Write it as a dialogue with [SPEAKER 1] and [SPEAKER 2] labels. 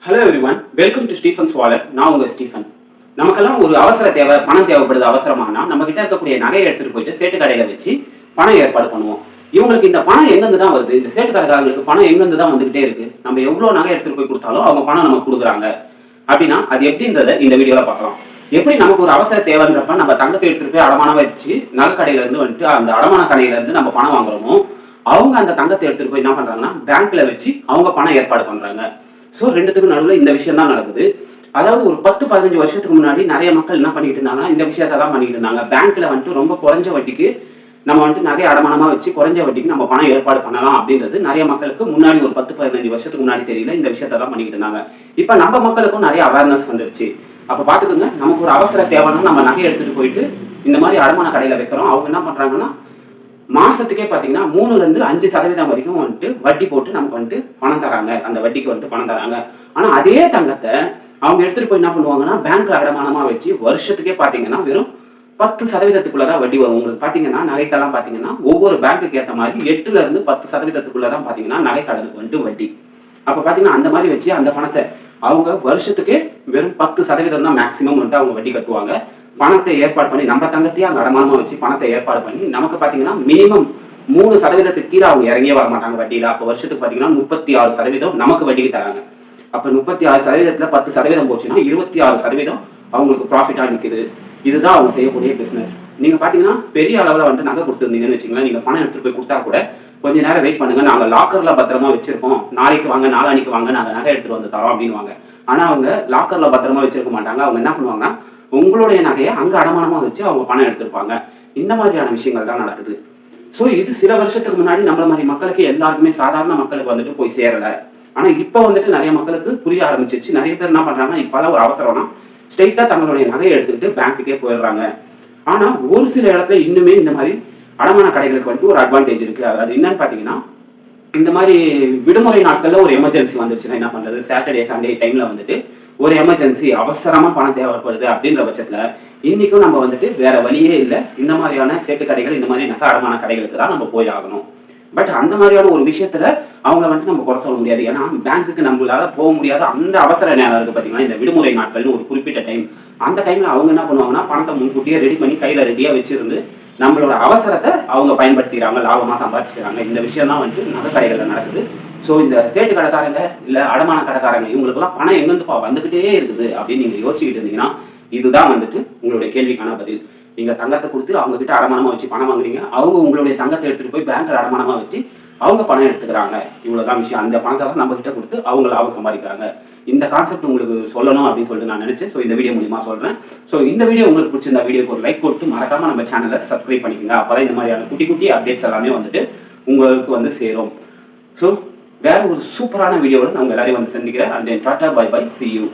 [SPEAKER 1] Hello everyone, welcome to Stephen's wallet. நான் உங்க Stephen. நமக்கெல்லாம் ஒரு அவசர தேவை, பணம் தேவைப்படுது அவசரமானா நம்ம கிட்ட இருக்கக்கூடிய நகையை எடுத்துட்டு போயிட்டு சேட்டு கடையில வச்சு பணம் ஏற்பாடு பண்ணுவோம். இவங்களுக்கு இந்த பணம் எங்கிருந்து தான் வருது? இந்த சேட்டு கடைக்காரங்களுக்கு பணம் எங்கிருந்து தான் வந்துகிட்டே இருக்கு? நம்ம எவ்வளவு நகை எடுத்துட்டு போய் கொடுத்தாலும் அவங்க பணம் நமக்கு கொடுக்குறாங்க அப்படின்னா அது எப்படின்றத இந்த வீடியோல பார்க்கலாம். எப்படி நமக்கு ஒரு அவசர தேவைன்றப்ப நம்ம தங்கத்தை எடுத்துட்டு போய் அடமானம் வச்சு நகை கடையில இருந்து வந்துட்டு அந்த அடமான கடையில இருந்து நம்ம பணம் வாங்குறோமோ, அவங்க அந்த தங்கத்தை எடுத்துட்டு போய் என்ன பண்றாங்கன்னா பேங்க்ல வச்சு அவங்க பணம் ஏற்பாடு பண்றாங்க. ஸோ ரெண்டுத்துக்கும் நடுவில் இந்த விஷயம் தான் நடக்குது. அதாவது ஒரு 10-15 வருஷத்துக்கு முன்னாடி நிறைய மக்கள் என்ன பண்ணிட்டு இருந்தாங்கன்னா இந்த விஷயத்தை தான் பண்ணிட்டு இருந்தாங்க. பேங்க்ல வந்துட்டு ரொம்ப குறைஞ்ச வட்டிக்கு நம்ம வந்துட்டு நிறைய அடமானமா வச்சு குறைஞ்ச வட்டிக்கு நம்ம பணம் ஏற்பாடு பண்ணலாம் அப்படின்றது நிறைய மக்களுக்கு முன்னாடி ஒரு 10-15 வருஷத்துக்கு முன்னாடி தெரியல. இந்த விஷயத்தை தான் பண்ணிட்டு இருந்தாங்க. இப்ப நம்ம மக்களுக்கும் நிறைய அவேர்னஸ் வந்துருச்சு. அப்ப பாத்துக்கோங்க, நமக்கு ஒரு அவசர தேவைன்னா நம்ம நகை எடுத்துட்டு போயிட்டு இந்த மாதிரி அடமான கடையில வைக்கிறோம். அவங்க என்ன பண்றாங்கன்னா மாசத்துக்கே பாத்தீங்கன்னா 3-5% வரைக்கும் வந்துட்டு வட்டி போட்டு நமக்கு வந்துட்டு பணம் தராங்க. அந்த வட்டிக்கு வந்துட்டு பணம் தராங்க. ஆனா அதே தங்கத்தை அவங்க எடுத்துட்டு போய் என்ன பண்ணுவாங்கன்னா பேங்க்ல அடமானமா வச்சு வருஷத்துக்கே பாத்தீங்கன்னா வெறும் 10%க்குள்ளதான் வட்டி வரும். உங்களுக்கு பாத்தீங்கன்னா நகைக்கெல்லாம் பாத்தீங்கன்னா ஒவ்வொரு பேங்க்குக்கு ஏற்ற மாதிரி 8-10%க்குள்ளதான் பாத்தீங்கன்னா நகைக்கடனுக்கு வந்துட்டு வட்டி. அப்ப பாத்தீங்கன்னா அந்த மாதிரி வச்சு அந்த பணத்தை அவங்க வருஷத்துக்கே வெறும் 10% தான் மேக்சிமம் வந்துட்டு அவங்க வட்டி கட்டுவாங்க. பணத்தை ஏற்பாடு பண்ணி நம்ம தங்கத்தையே அங்க அடமானமா வச்சு பணத்தை ஏற்பாடு பண்ணி நமக்கு பாத்தீங்கன்னா மினிமம் 3% கீழே அவங்க இறங்கியே வர மாட்டாங்க வட்டியில. அப்ப வருஷத்துக்கு பாத்தீங்கன்னா 36% நமக்கு வட்டிக்கு தராங்க. அப்ப 36%த்துல 10% போச்சுன்னா 26% அவங்களுக்கு ப்ராஃபிட்டா நிக்குது. இதுதான் அவங்க செய்யக்கூடிய பிசினஸ். நீங்க பாத்தீங்கன்னா பெரிய அளவுல வந்துட்டு நகை கொடுத்துருந்தீங்கன்னு வச்சுங்களேன், நீங்க பணம் எடுத்துட்டு போய் கொடுத்தா கூட கொஞ்ச நேரம் வெயிட் பண்ணுங்க, நாங்க லாக்கர்ல பத்திரமா வச்சிருக்கோம், நாளைக்கு வாங்க நாளானிக்கு வாங்க நாங்க நகை எடுத்துட்டு வந்து தரோம் அப்படின்னு. ஆனா அவங்க லாக்கர்ல பத்திரமா வச்சிருக்க மாட்டாங்க. அவங்க என்ன பண்ணுவாங்கன்னா உங்களுடைய நகையை அங்க அடமானமா வச்சு அவங்க பணம் எடுத்திருப்பாங்க. இந்த மாதிரியான விஷயங்கள் தான் நடக்குது. சோ இது சில வருஷத்துக்கு முன்னாடி நம்மள மாதிரி மக்களுக்கு எல்லாருக்குமே சாதாரண மக்களுக்கு வந்துட்டு போய் சேரல. ஆனா இப்ப வந்துட்டு நிறைய மக்களுக்கு புரிய ஆரம்பிச்சிருச்சு. நிறைய பேர் என்ன பண்றாங்கன்னா இப்பதான் ஒரு அவசரம்னா ஸ்ட்ரெயிட்டா தங்களுடைய நகையை எடுத்துக்கிட்டு பேங்க்குக்கே போயிடுறாங்க. ஆனா ஒரு சில இடத்துல இன்னுமே இந்த மாதிரி அடமான கடைகளுக்கு வந்துட்டு ஒரு அட்வான்டேஜ் இருக்கு. அது என்னன்னு பாத்தீங்கன்னா இந்த மாதிரி விடுமுறை நாட்கள்ல ஒரு எமர்ஜென்சி வந்துருச்சுன்னா என்ன பண்றது, சாட்டர்டே சண்டே டைம்ல வந்துட்டு ஒரு எமர்ஜென்சி அவசரமா பணம் தேவைப்படுது அப்படின்ற பட்சத்துல இன்னைக்கும் நம்ம வந்துட்டு வேற வழியே இல்லை, இந்த மாதிரியான சேட்டு கடைகள் இந்த மாதிரி நகை அடமான கடைகளுக்கு தான் நம்ம போய் ஆகணும். பட் அந்த மாதிரியான ஒரு விஷயத்துல அவங்கள வந்துட்டு நம்ம குறை சொல்ல முடியாது. ஏன்னா பேங்க்குக்கு நம்மளால போக முடியாத அந்த அவசர நேரம் இருக்கு பாத்தீங்கன்னா, இந்த விடுமுறை நாட்கள்னு ஒரு குறிப்பிட்ட டைம். அந்த டைம்ல அவங்க என்ன பண்ணுவாங்கன்னா பணத்தை முன்கூட்டியே ரெடி பண்ணி கையில ரெடியா வச்சிருந்து நம்மளோட அவசரத்தை அவங்க பயன்படுத்திக்கிறாங்க, லாபமா சம்பாதிச்சுக்கிறாங்க. இந்த விஷயம் தான் வந்துட்டு நகை கடைகள்ல நடக்குது. ஸோ இந்த சேட்டு கடைக்காரங்க இல்ல அடமான கடைக்காரங்க இவங்களுக்குலாம் பணம் எங்கிருந்துப்பா வந்துகிட்டே இருக்குது அப்படின்னு நீங்க யோசிச்சுக்கிட்டு இருந்தீங்கன்னா இதுதான் வந்துட்டு உங்களுடைய கேள்விக்கான பதில். நீங்க தங்கத்தை கொடுத்து அவங்க கிட்ட அடமானமா வச்சு பணம் வாங்குறீங்க, அவங்க உங்களுடைய தங்கத்தை எடுத்துட்டு போய் பேங்க்ல அடமானமா வச்சு அவங்க பணம் எடுத்துக்கிறாங்க. இவ்வளவுதான் விஷயம். அந்த பணத்தை தான் நம்ம கிட்ட கொடுத்து அவங்க லாபம் சம்பாதிக்கிறாங்க. இந்த கான்செப்ட் உங்களுக்கு சொல்லணும் அப்படின்னு சொல்லிட்டு நான் நினைச்சேன். ஸோ இந்த வீடியோ மூலியமா சொல்றேன். ஸோ இந்த வீடியோ உங்களுக்கு பிடிச்சிருந்தா வீடியோக்கு ஒரு லைக் போட்டு மறக்காம நம்ம சேனலை சப்ஸ்கிரைப் பண்ணிக்கோங்க. அப்பதான் இந்த மாதிரியான குட்டி குட்டி அப்டேட்ஸ் எல்லாமே வந்துட்டு உங்களுக்கு வந்து சேரும். ஸோ வேற ஒரு சூப்பரான வீடியோவில் நான் உங்க எல்லாரையும் வந்து சந்திக்கிறேன். And tata bye bye, see you.